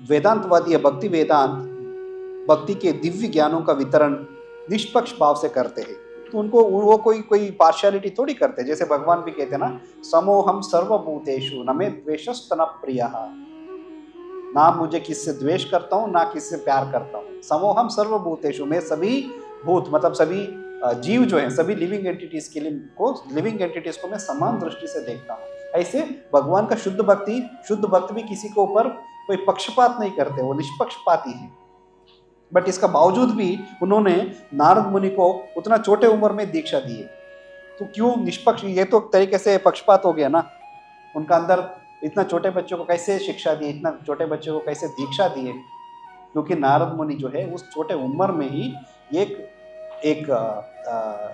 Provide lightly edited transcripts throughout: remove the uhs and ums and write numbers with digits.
वेदांतवादी या भक्ति वेदांत भक्ति के दिव्य ज्ञानों का वितरण निष्पक्ष भाव से करते हैं। तो उनको वो कोई पार्शियलिटी थोड़ी करते, जैसे भगवान भी कहते हैं ना, समोहम सर्वभूतेषु न मे द्वेषस्तन प्रियः, ना मुझे किससे द्वेष करता हूँ ना किससे प्यार करता हूँ। समोहम सर्वभूतेषु, मैं सभी भूत मतलब सभी जीव जो है, सभी लिविंग एंटिटीज को मैं समान दृष्टि से देखता हूँ। ऐसे भगवान का शुद्ध भक्त भी किसी के ऊपर कोई पक्षपात नहीं करते, वो निष्पक्षपाती है। बट इसका बावजूद भी उन्होंने नारद मुनि को उतना छोटे उम्र में दीक्षा दी है। तो क्यों निष्पक्ष, ये तो तरीके से पक्षपात हो गया ना। उनका अंदर इतना छोटे बच्चों को कैसे शिक्षा दी, इतना छोटे बच्चों को कैसे दीक्षा दी है? क्योंकि नारद मुनि जो है उस छोटे उम्र में ही एक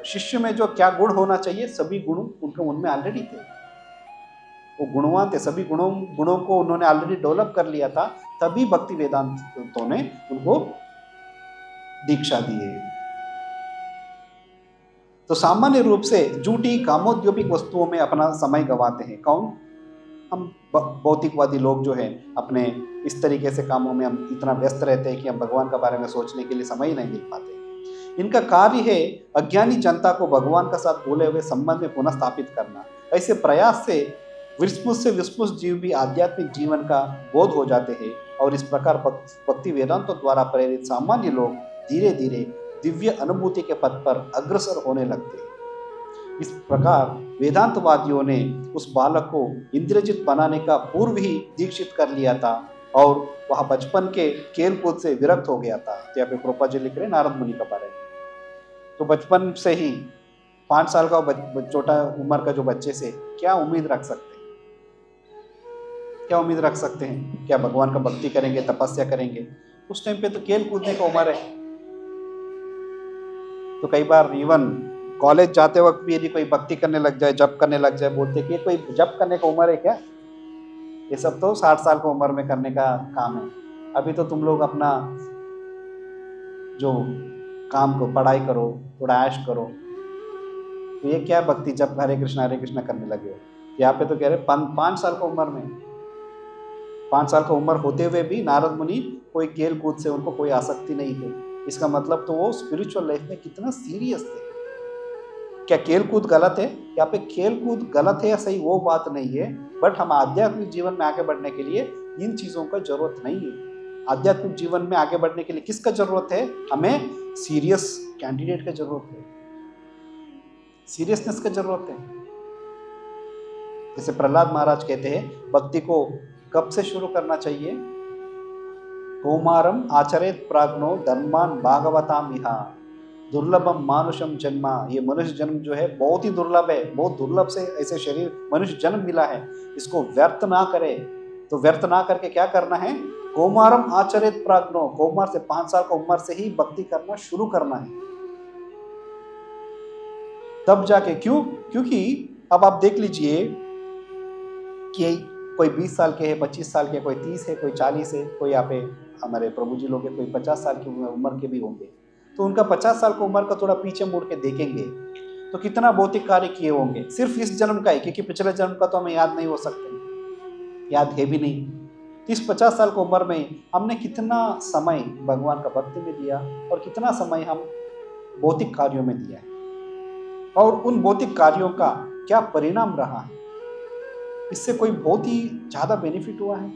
शिष्य में जो क्या गुण होना चाहिए, सभी गुण उनके उनमें ऑलरेडी थे। वो गुणवान थे, सभी गुणों को उन्होंने ऑलरेडी डेवलप कर लिया था। तभी भक्ति वेदांतों ने उनको दीक्षा दी है। तो सामान्य रूप से झूठी कामोद्योगिक वस्तुओं में अपना समय गंवाते हैं। कौन? हम भौतिकवादी लोग जो है अपने इस तरीके से कामों में हम इतना व्यस्त रहते हैं कि हम भगवान के बारे में सोचने के लिए समय ही नहीं मिल पाते। इनका कार्य है अज्ञानी जनता को भगवान का साथ बोले हुए संबंध में पुनः स्थापित करना। ऐसे प्रयास से विस्मुस जीव भी आध्यात्मिक जीवन का बोध हो जाते हैं और इस प्रकार भक्ति वेदांतों द्वारा प्रेरित सामान्य लोग धीरे धीरे दिव्य अनुभूति के पथ पर अग्रसर होने लगते हैं। इस प्रकार वेदांतवादियों ने उस बालक को इंद्रजित बनाने का पूर्व ही दीक्षित कर लिया था और वह बचपन के खेल कूद से विरक्त हो गया था। यहाँ पे कृपा जी लिख रहे नारद मुनि का बारे में। तो बचपन से ही 5 साल का छोटा उम्र का जो बच्चे से क्या उम्मीद रख सकते हैं? क्या उम्मीद रख सकते हैं? क्या भगवान का भक्ति करेंगे, तपस्या करेंगे? उस टाइम पे तो खेल कूदने का उम्र है। तो कई बार इवन कॉलेज जाते वक्त भी यदि कोई भक्ति करने लग जाए, जप करने लग जाए, बोलते कि कोई जप करने का उम्र है क्या? ये सब तो 60 साल की उम्र में करने का काम है। अभी तो तुम लोग अपना जो काम को पढ़ाई करो, थोड़ा ऐश करो। तो ये क्या भक्ति जब हरे कृष्णा करने लगे हो? यहाँ पे तो कह रहे 5 साल की उम्र में, 5 साल का उम्र होते हुए भी नारद मुनि कोई खेल कूद से उनको कोई आसक्ति नहीं थी। इसका मतलब तो वो स्पिरिचुअल लाइफ में कितना सीरियस थे। क्या खेल कूद गलत है? यहाँ पे खेल कूद गलत है या सही वो बात नहीं है, बट हम आध्यात्मिक जीवन में आगे बढ़ने के लिए इन चीजों का जरूरत नहीं है। आध्यात्मिक जीवन में आगे बढ़ने के लिए किसका जरूरत है? हमें सीरियस कैंडिडेट का जरूरत है, सीरियसनेस का जरूरत है। जैसे प्रहलाद महाराज कहते हैं, भक्ति को कब से शुरू करना चाहिए? कौमारम आचरेत प्राज्ञो धर्मान भागवताम इहा दुर्लभम मानुषम जन्मा। ये मनुष्य जन्म जो है बहुत ही दुर्लभ है, बहुत दुर्लभ से ऐसे शरीर मनुष्य जन्म मिला है, इसको व्यर्थ ना करे। तो व्यर्थ ना करके क्या करना है? कौमारम आचरेत प्राज्ञो, कौमार से 5 साल का उम्र से ही भक्ति करना शुरू करना है। तब जाके क्योंकि अब आप देख लीजिए कि कोई 20 साल के है, 25 साल के, कोई 30 है, कोई 40 है, कोई यहाँ पे हमारे प्रभु जी लोग कोई 50 साल की उम्र के भी होंगे। तो उनका 50 साल की उम्र का थोड़ा पीछे मुड़ के देखेंगे तो कितना भौतिक कार्य किए होंगे सिर्फ इस जन्म का ही, क्योंकि पिछले जन्म का तो हमें याद नहीं हो सकते, याद है भी नहीं। तो इस 50 साल की उम्र में हमने कितना समय भगवान का भक्ति में दिया और कितना समय हम भौतिक कार्यों में दिया है, और उन भौतिक कार्यों का क्या परिणाम रहा है? इससे कोई बहुत ही ज्यादा बेनिफिट हुआ है?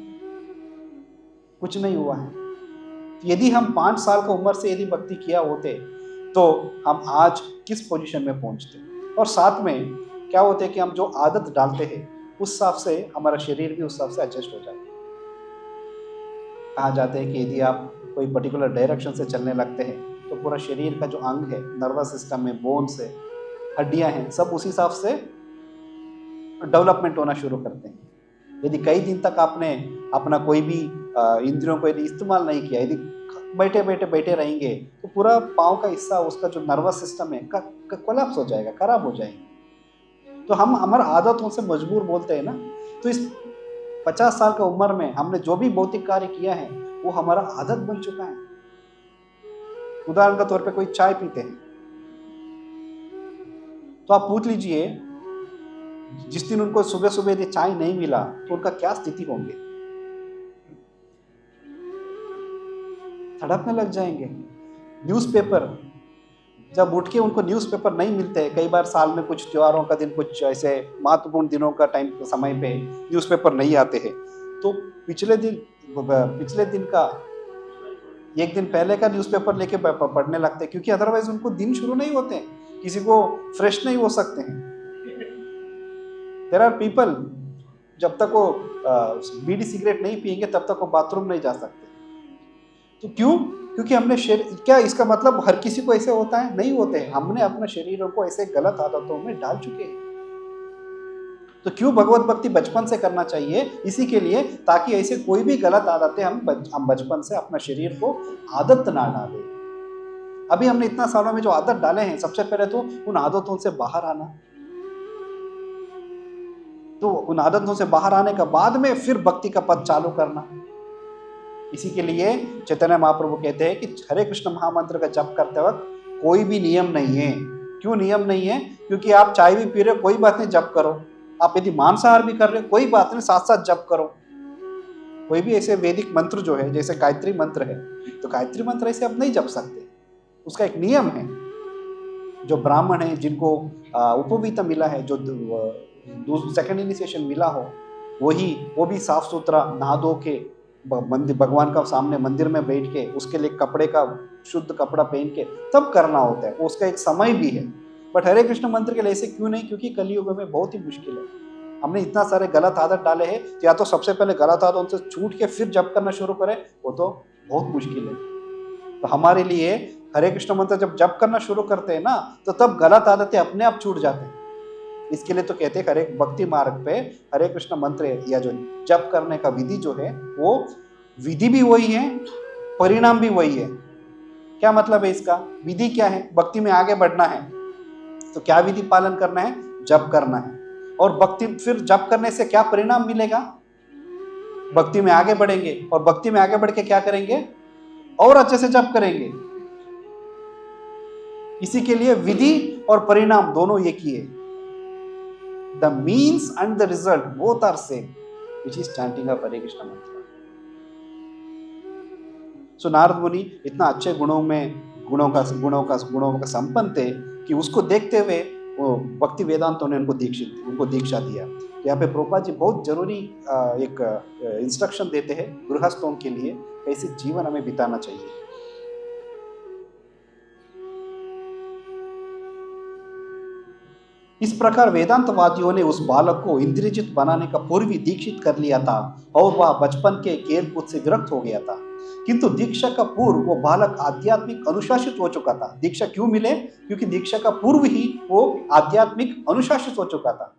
कुछ नहीं हुआ है। यदि हम 5 साल की उम्र से यदि भक्ति किया होते तो हम आज किस पोजीशन में पहुंचते? और साथ में क्या होते हैं कि हम जो आदत डालते हैं उस हिसाब से हमारा शरीर भी उस हिसाब से एडजस्ट हो जाता है। कहा जाता है कि यदि आप कोई पर्टिकुलर डायरेक्शन से चलने लगते हैं तो पूरा शरीर का जो अंग है, नर्वस सिस्टम में, बोन्स है, हड्डियां हैं, सब उसी हिसाब से डेवलपमेंट होना शुरू करते हैं। यदि कई दिन तक आपने अपना कोई भी इंद्रियों को यदि इस्तेमाल नहीं किया, यदि बैठे रहेंगे तो पूरा पाँव का हिस्सा, उसका जो नर्वस सिस्टम है कोलैप्स हो जाएगा, खराब हो जाएगा। तो हम हमारे आदतों से मजबूर बोलते हैं ना। तो इस 50 साल की उम्र में हमने जो भी भौतिक कार्य किया है वो हमारा आदत बन चुका है। उदाहरण के तौर पे कोई चाय पीते हैं तो आप पूछ लीजिए, जिस दिन उनको सुबह सुबह यदि चाय नहीं मिला तो उनका क्या स्थिति होंगे? तड़पने लग जाएंगे। न्यूज़पेपर, जब उठ के उनको न्यूज़पेपर नहीं मिलते, कई बार साल में कुछ त्योहारों का दिन, कुछ ऐसे महत्वपूर्ण दिनों का टाइम समय पे न्यूज़पेपर नहीं आते हैं, तो पिछले दिन का एक दिन पहले का न्यूज़पेपर लेके पढ़ने लगते हैं, क्योंकि अदरवाइज उनको दिन शुरू नहीं होते हैं, किसी को फ्रेश नहीं हो सकते हैं। देयर आर पीपल, जब तक वो बीड़ी सिगरेट नहीं पिएंगे तब तक वो बाथरूम नहीं जा सकते। तो क्यों? क्योंकि हमने शरीर, क्या इसका मतलब हर किसी को ऐसे होता है? नहीं होते हैं। हमने अपने शरीरों को ऐसे गलत आदतों में डाल चुके हैं। तो क्यों भगवत भक्ति बचपन से करना चाहिए? इसी के लिए, ताकि ऐसे कोई भी गलत आदतें हम बचपन से अपना शरीर को आदत ना डालें। अभी हमने इतना सालों में जो आदत डाले हैं, सबसे पहले तो उन आदतों से बाहर आना, तो उन आदतों से बाहर आने का बाद में फिर भक्ति का पथ चालू करना। इसी के लिए चैतन्य महाप्रभु कहते हैं कि हरे कृष्ण महामंत्र का जप करते वक्त कोई भी नियम नहीं है। क्यों नियम नहीं है? क्योंकि आप चाय भी पी रहे हो, कोई बात नहीं, जप करो। आप यदि मांसाहार भी कर रहे हो, कोई बात नहीं, साथ साथ जप करो। कोई भी ऐसे वैदिक मंत्र जो है, जैसे गायत्री मंत्र है, तो गायत्री मंत्र ऐसे आप नहीं जप सकते, उसका एक नियम है। जो ब्राह्मण है, जिनको उपवीत मिला है, जो सेकंड इनिशिएशन मिला हो, वो भी साफ सुथरा नहा धो के मंदिर, भगवान का सामने मंदिर में बैठ के, उसके लिए कपड़े का शुद्ध कपड़ा पहन के तब करना होता है। उसका एक समय भी है। बट हरे कृष्ण मंत्र के लिए ऐसे क्यों नहीं? क्योंकि कलयुग में बहुत ही मुश्किल है। हमने इतना सारे गलत आदत डाले हैं, या तो सबसे पहले गलत आदत से छूट के फिर जप करना शुरू करें, वो तो बहुत मुश्किल है। तो हमारे लिए हरे कृष्ण मंत्र जब जप करना शुरू करते हैं ना, तो तब गलत आदतें अपने आप छूट जाते हैं। इसके लिए तो कहते हैं हरे भक्ति मार्ग पे हरे कृष्ण मंत्र या जो जप करने का विधि जो है, वो विधि भी वही है, परिणाम भी वही है। क्या मतलब है इसका? विधि क्या है? भक्ति में आगे बढ़ना है तो क्या विधि पालन करना है? जप करना है। और भक्ति, फिर जप करने से क्या परिणाम मिलेगा? भक्ति में आगे बढ़ेंगे, और भक्ति में आगे बढ़ के क्या करेंगे? और अच्छे से जप करेंगे। इसी के लिए विधि और परिणाम दोनों एक ही है। The means and the result both are same, which is chanting of Hare Krishna mantra. So Narad मुनि इतना अच्छे गुणों का संपन्न थे कि उसको देखते हुए वो भक्ति वेदांतों ने उनको दीक्षा दिया। तो यहाँ पे प्रभुपाद जी बहुत जरूरी एक इंस्ट्रक्शन देते हैं गृहस्थों के लिए, कैसे जीवन हमें बिताना चाहिए। इस प्रकार वेदांतवादियों ने उस बालक को इंद्रियजित बनाने का पूर्वी दीक्षित कर लिया था, और वह बचपन के खेल कूद से विरक्त हो गया था। किंतु दीक्षा का पूर्व वो बालक आध्यात्मिक अनुशासित हो चुका था। दीक्षा क्यों मिले? क्योंकि दीक्षा का पूर्व ही वो आध्यात्मिक अनुशासित हो चुका था।